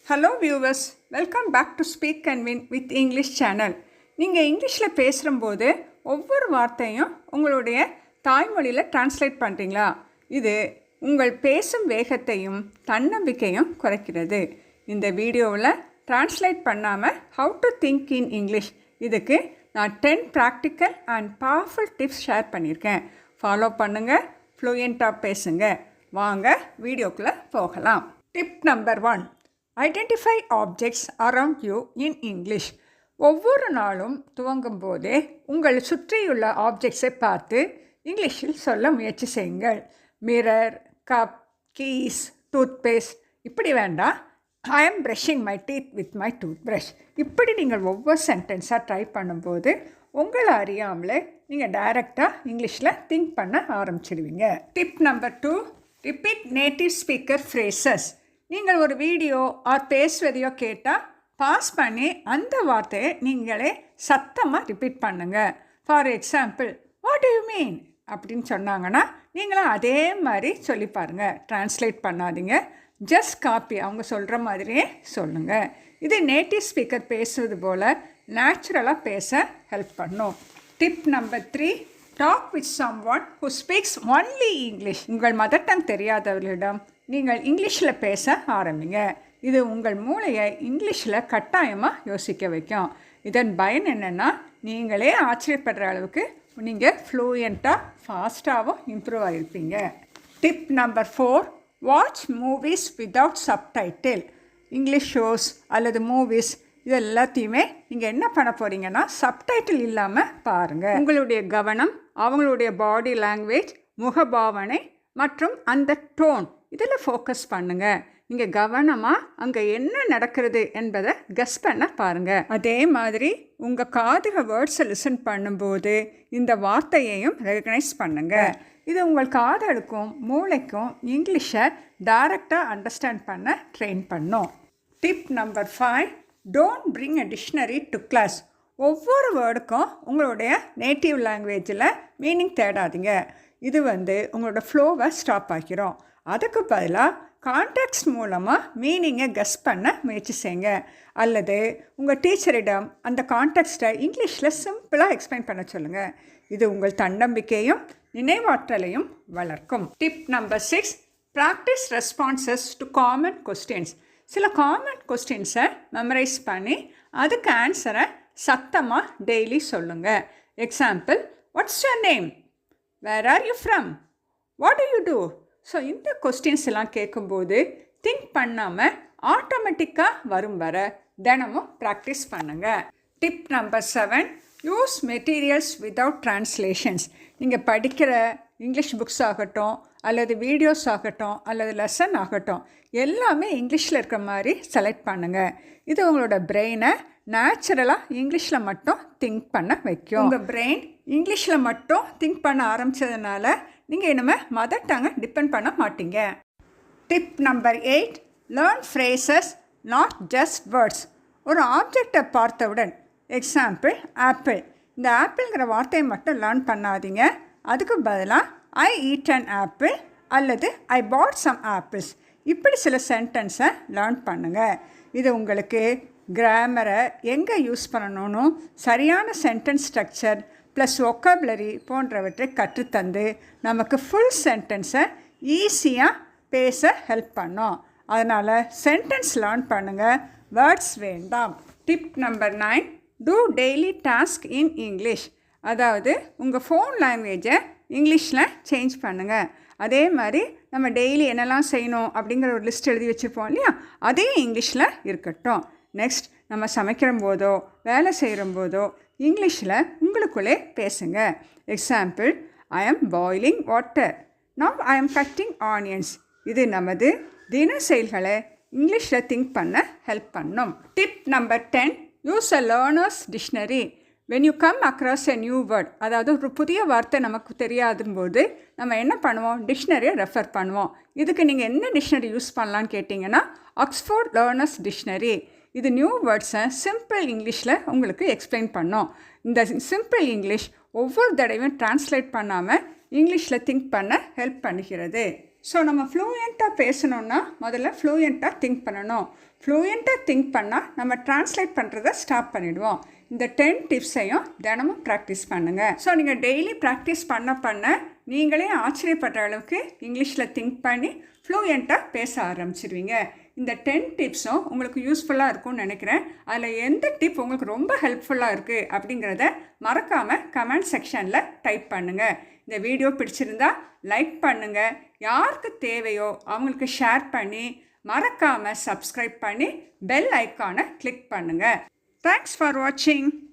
Hello viewers, welcome back to speak and win with English channel. நீங்கள் இங்கிலீஷில் பேசுகிறம்போது ஒவ்வொரு வார்த்தையும் உங்களுடைய தாய்மொழியில் டிரான்ஸ்லேட் பண்ணுறீங்களா? இது உங்கள் பேசும் வேகத்தையும் தன்னம்பிக்கையும் குறைக்கிறது. இந்த வீடியோவில் டிரான்ஸ்லேட் பண்ணாமல் how to think in English, இதுக்கு நான் 10 practical and powerful tips share பண்ணியிருக்கேன். ஃபாலோ பண்ணுங்கள், ஃப்ளூயண்ட்டாக பேசுங்க. வாங்க வீடியோக்குள்ளே போகலாம். Tip number 1, identify objects around you in English. ஒவ்வொரு நாளும் துவங்கும் போதே உங்கள் சுற்றியுள்ள ஆப்ஜெக்ட்ஸை பார்த்து இங்கிலீஷில் சொல்ல முயற்சி செய்யுங்கள். மிரர், கப், கீஸ், டூத்பேஸ்ட், இப்படி வேண்டாம். ஐ ஆம் brushing my teeth with my tooth brush. இப்படி நீங்கள் ஒவ்வொரு சென்டென்ஸாக ட்ரை பண்ணும்போது உங்களை அறியாமலே நீங்கள் டைரெக்டாக இங்கிலீஷில் திங்க் பண்ண ஆரம்பிச்சிடுவீங்க. Tip number 2, repeat native speaker phrases. நீங்கள் ஒரு வீடியோ ஆர் பேசுவதையோ கேட்டால் பாஸ் பண்ணி அந்த வார்த்தையை நீங்களே சத்தமாக ரிப்பீட் பண்ணுங்கள். For example, what do you mean அப்படின்னு சொன்னாங்கன்னா நீங்களும் அதே மாதிரி சொல்லி பாருங்கள். ட்ரான்ஸ்லேட் பண்ணாதீங்க, ஜஸ்ட் காப்பி, அவங்க சொல்கிற மாதிரியே சொல்லுங்கள். இது நேட்டிவ் ஸ்பீக்கர் பேசுவது போல் நேச்சுரலாக பேச ஹெல்ப் பண்ணும். Tip number 3, talk with someone who speaks only English. உங்கள் மதர் டங் தெரியாதவர்களிடம் நீங்கள் இங்கிலீஷில் பேச ஆரம்பிங்க. இது உங்கள் மூளையை இங்கிலீஷில் கட்டாயமாக யோசிக்க வைக்கும். இதன் பயன் என்னென்னா, நீங்களே ஆச்சரியப்படுற அளவுக்கு நீங்கள் ஃப்ளூயண்ட்டாக ஃபாஸ்ட்டாகவும் இம்ப்ரூவ் ஆகிருப்பீங்க. Tip number 4, watch movies without subtitle. English shows அல்லது மூவிஸ் இது எல்லாத்தையுமே நீங்கள் என்ன பண்ண போகிறீங்கன்னா சப்டைட்டில் இல்லாமல் பாருங்கள். உங்களுடைய கவனம் அவங்களுடைய பாடி லாங்குவேஜ், முகபாவனை மற்றும் அந்த டோன், இதில் ஃபோக்கஸ் பண்ணுங்கள். நீங்கள் கவனமாக அங்கே என்ன நடக்கிறது என்பதை கெஸ் பண்ண பாருங்கள். அதே மாதிரி உங்கள் காதுக வேர்ட்ஸை லிசன் பண்ணும்போது இந்த வார்த்தையையும் ரெகக்னைஸ் பண்ணுங்கள். இது உங்கள் காதுகளுக்கும் மூளைக்கும் இங்கிலீஷை டைரெக்டாக அண்டர்ஸ்டாண்ட் பண்ண ட்ரெயின் பண்ணும். Tip number 5, don't bring a dictionary to class. ஒவ்வொரு வேர்டுக்கும் உங்களுடைய நேட்டிவ் லாங்குவேஜில் மீனிங் தேடாதீங்க. இது உங்களோட ஃப்ளோவை ஸ்டாப் ஆக்கிரும். அதுக்கு பதிலாக கான்டெக்ஸ்ட் மூலமாக மீனிங்கை கெஸ் பண்ண முயற்சி செய்யுங்க. அல்லது உங்கள் டீச்சரிடம் அந்த கான்டெக்ஸ்ட்டை இங்கிலீஷில் சிம்பிளாக எக்ஸ்பிளைன் பண்ண சொல்லுங்கள். இது உங்கள் தன்னம்பிக்கையும் நினைவாற்றலையும் வளர்க்கும். Tip number 6, practise responses to common questions. சில காமன் கொஸ்டின்ஸை மெமரைஸ் பண்ணி அதுக்கு ஆன்சரை சத்தமாக டெய்லி சொல்லுங்கள். Example, what's your name, where are you from, what do you do. So இந்த கொஸ்டின்ஸ் எல்லாம் கேட்கும்போது திங்க் பண்ணாமல் ஆட்டோமேட்டிக்காக வரும் வர தினமும் ப்ராக்டிஸ் பண்ணுங்கள். Tip number 7, use materials without translations. நீங்கள் படிக்கிற இங்கிலீஷ் புக்ஸ் ஆகட்டும் அல்லது வீடியோஸ் ஆகட்டும் அல்லது லெசன் ஆகட்டும் எல்லாமே இங்கிலீஷில் இருக்கிற மாதிரி செலக்ட் பண்ணுங்கள். இது உங்களோட பிரெயினை நேச்சுரலாக இங்கிலீஷில் மட்டும் திங்க் பண்ண வைக்கும். உங்கள் பிரெயின் இங்கிலீஷில் மட்டும் திங்க் பண்ண ஆரம்பித்ததுனால நீங்கள் இனிமேல் மதர் டங்கை டிபெண்ட் பண்ண மாட்டீங்க. Tip number 8, learn phrases not just words. ஒரு ஆப்ஜெக்டை பார்த்தவுடன், எக்ஸாம்பிள் ஆப்பிள், இந்த ஆப்பிள்ங்கிற வார்த்தையை மட்டும் லேர்ன் பண்ணாதீங்க. அதுக்கு பதிலாக ஐ ஈட் அன் ஆப்பிள் அல்லது ஐ பாட் சம் ஆப்பிள்ஸ், இப்படி சில சென்டென்ஸை லேர்ன் பண்ணுங்கள். இது உங்களுக்கு கிராமரை எங்கே யூஸ் பண்ணணும்னு சரியான சென்டென்ஸ் ஸ்ட்ரக்சர் ப்ளஸ் ஒக்காபுலரி போன்றவற்றை கற்றுத்தந்து நமக்கு ஃபுல் சென்டென்ஸை ஈஸியாக பேச ஹெல்ப் பண்ணோம். அதனால் சென்டென்ஸ் லேர்ன் பண்ணுங்கள், வேர்ட்ஸ் வேண்டாம். Tip number 9, do daily task in English. அதாவது உங்கள் ஃபோன் லாங்குவேஜை இங்கிலீஷில் சேஞ்ச் பண்ணுங்கள். அதே மாதிரி நம்ம டெய்லி என்னெல்லாம் செய்யணும் அப்படிங்கிற ஒரு லிஸ்ட் எழுதி வச்சுருப்போம் இல்லையா, அதே இங்கிலீஷில் இருக்கட்டும். நெக்ஸ்ட், நம்ம சமைக்கிற போதோ வேலை செய்கிற போதோ இங்கிலீஷில் உங்களுக்குள்ளே பேசுங்க. எக்ஸாம்பிள், ஐ ஆம் பாயிலிங் வாட்டர், நவ் ஐ ஆம் கட்டிங் ஆனியன்ஸ். இது நமது தின செயல்களை இங்கிலீஷில் திங்க் பண்ண ஹெல்ப் பண்ணும். Tip number 10, use a learners dictionary. When you come across a new word, அதாவது ஒரு புதிய வார்த்தை நமக்கு தெரியாதும்போது நம்ம என்ன பண்ணுவோம், டிக்ஷனரியை ரெஃபர் பண்ணுவோம். இதுக்கு நீங்கள் என்ன டிக்ஷனரி யூஸ் பண்ணலான்னு கேட்டிங்கன்னா ஆக்ஸ்ஃபோர்ட் லேர்னர்ஸ் டிக்ஷனரி. இது நியூ வேர்ட்ஸை சிம்பிள் இங்கிலீஷில் உங்களுக்கு எக்ஸ்பிளைன் பண்ணோம். இந்த சிம்பிள் இங்கிலீஷ் ஒவ்வொரு தடவையும் டிரான்ஸ்லேட் பண்ணாமல் இங்கிலீஷில் திங்க் பண்ண ஹெல்ப் பண்ணுகிறது. ஸோ நம்ம ஃப்ளூயண்ட்டாக பேசணுன்னா முதல்ல ஃப்ளூயண்ட்டாக திங்க் பண்ணணும். ஃப்ளூயண்ட்டாக திங்க் பண்ணால் நம்ம ட்ரான்ஸ்லேட் பண்ணுறதை ஸ்டாப் பண்ணிவிடுவோம். இந்த 10 டிப்ஸையும் தினமும் ப்ராக்டிஸ் பண்ணுங்கள். ஸோ நீங்கள் டெய்லி ப்ராக்டிஸ் பண்ண நீங்களே ஆச்சரியப்படுற அளவுக்கு இங்கிலீஷில் திங்க் பண்ணி ஃப்ளூயண்ட்டாக பேச ஆரம்பிச்சிடுவீங்க. இந்த 10 டிப்ஸும் உங்களுக்கு யூஸ்ஃபுல்லாக இருக்கும்னு நினைக்கிறேன். அதில் எந்த டிப் உங்களுக்கு ரொம்ப ஹெல்ப்ஃபுல்லாக இருக்குது அப்படிங்கிறத மறக்காமல் கமெண்ட் செக்ஷனில் டைப் பண்ணுங்கள். இந்த வீடியோ பிடிச்சிருந்தா லைக் பண்ணுங்கள். யாருக்கு தேவையோ அவங்களுக்கு ஷேர் பண்ணி மறக்காமல் சப்ஸ்கிரைப் பண்ணி பெல் ஐக்கானை கிளிக் பண்ணுங்கள். தேங்க்ஸ் ஃபார் வாட்சிங்.